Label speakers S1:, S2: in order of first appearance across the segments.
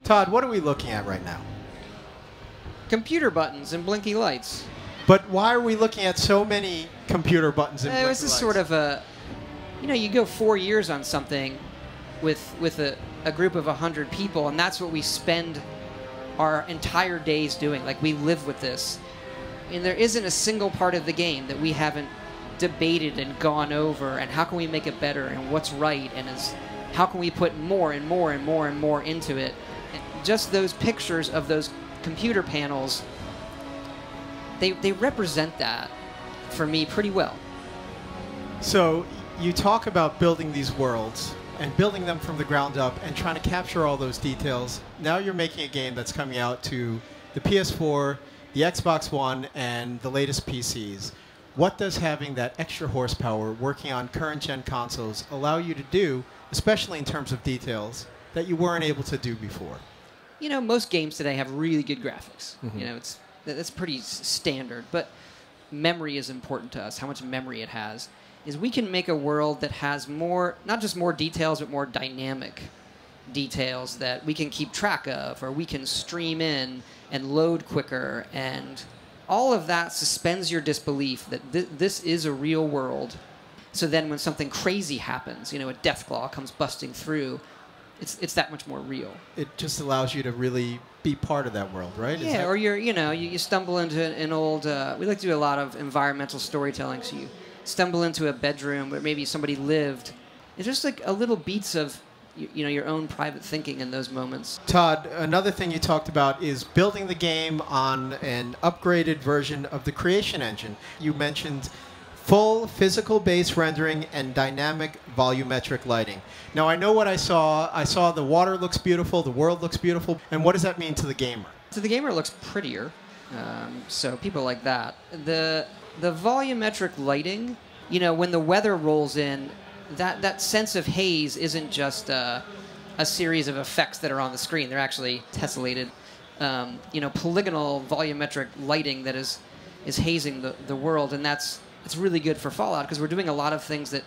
S1: Todd, what are we looking at right now?
S2: Computer buttons and blinky lights.
S1: But why are we looking at so many computer buttons and blinky
S2: This is
S1: lights?
S2: sort of a, you go 4 years on something with a group of 100 people, and that's what we spend our entire days doing. Like, we live with this. And there isn't a single part of the game that we haven't debated and gone over, and how can we make it better, and what's right, and how can we put more and more and more and more into it. And just those pictures of those computer panels, they represent that for me pretty well.
S1: So you talk about building these worlds and building them from the ground up and trying to capture all those details. Now you're making a game that's coming out to the PS4, the Xbox One, and the latest PCs. What does having that extra horsepower working on current-gen consoles allow you to do, especially in terms of details, that you weren't able to do before?
S2: Most games today have really good graphics.
S1: Mm-hmm.
S2: That's pretty standard, but memory is important to us, how much memory it has. Is we can make a world that has more, not just more details, but more dynamic details that we can keep track of, or we can stream in and load quicker, and all of that suspends your disbelief that this is a real world. So then when something crazy happens, a Deathclaw comes busting through, it's that much more real. It
S1: just allows you to really be part of that world, right?
S2: Yeah, or you stumble into an old, we like to do a lot of environmental storytelling, so you stumble into a bedroom where maybe somebody lived. It's just like a little beats of your own private thinking in those moments.
S1: Todd, another thing you talked about is building the game on an upgraded version of the Creation Engine. You mentioned full physical base rendering and dynamic volumetric lighting. Now, I know what I saw. I saw the water looks beautiful, the world looks beautiful. And what does that mean to the gamer?
S2: To the gamer, it looks prettier. So people like that. The volumetric lighting, when the weather rolls in, that sense of haze isn't just a series of effects that are on the screen. They're actually tessellated, polygonal volumetric lighting that is hazing the world, and it's really good for Fallout because we're doing a lot of things that,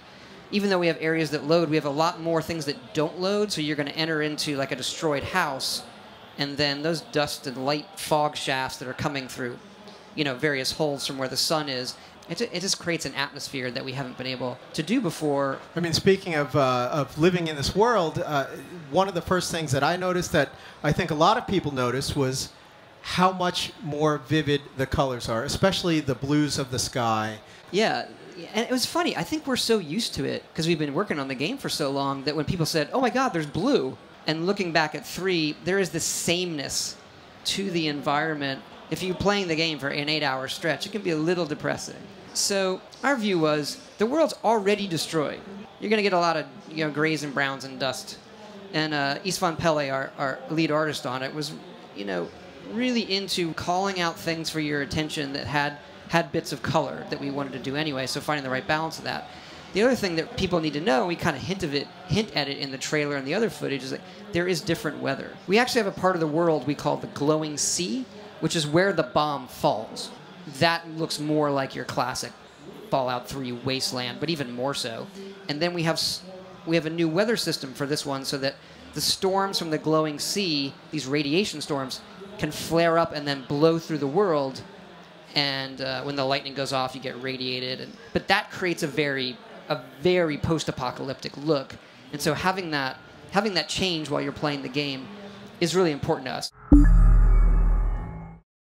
S2: even though we have areas that load, we have a lot more things that don't load. So you're going to enter into like a destroyed house, and then those dust and light fog shafts that are coming through, various holes from where the sun is. It just creates an atmosphere that we haven't been able to do before.
S1: I mean, speaking of living in this world, one of the first things that I noticed that I think a lot of people noticed was how much more vivid the colors are, especially the blues of the sky.
S2: Yeah, and it was funny. I think we're so used to it because we've been working on the game for so long that when people said, oh my God, there's blue, and looking back at 3, there is this sameness to the environment. If you're playing the game for an 8-hour stretch, it can be a little depressing. So our view was, the world's already destroyed. You're going to get a lot of grays and browns and dust. And Istvan Pele, our lead artist on it, was really into calling out things for your attention that had bits of color that we wanted to do anyway, so finding the right balance of that. The other thing that people need to know, we kind of hint at it in the trailer and the other footage, is that there is different weather. We actually have a part of the world we call the glowing sea, which is where the bomb falls. That looks more like your classic Fallout 3 wasteland, but even more so. And then we have a new weather system for this one so that the storms from the glowing sea, these radiation storms, can flare up and then blow through the world. And when the lightning goes off, you get radiated. But that creates a very post-apocalyptic look. And so having that change while you're playing the game is really important to us.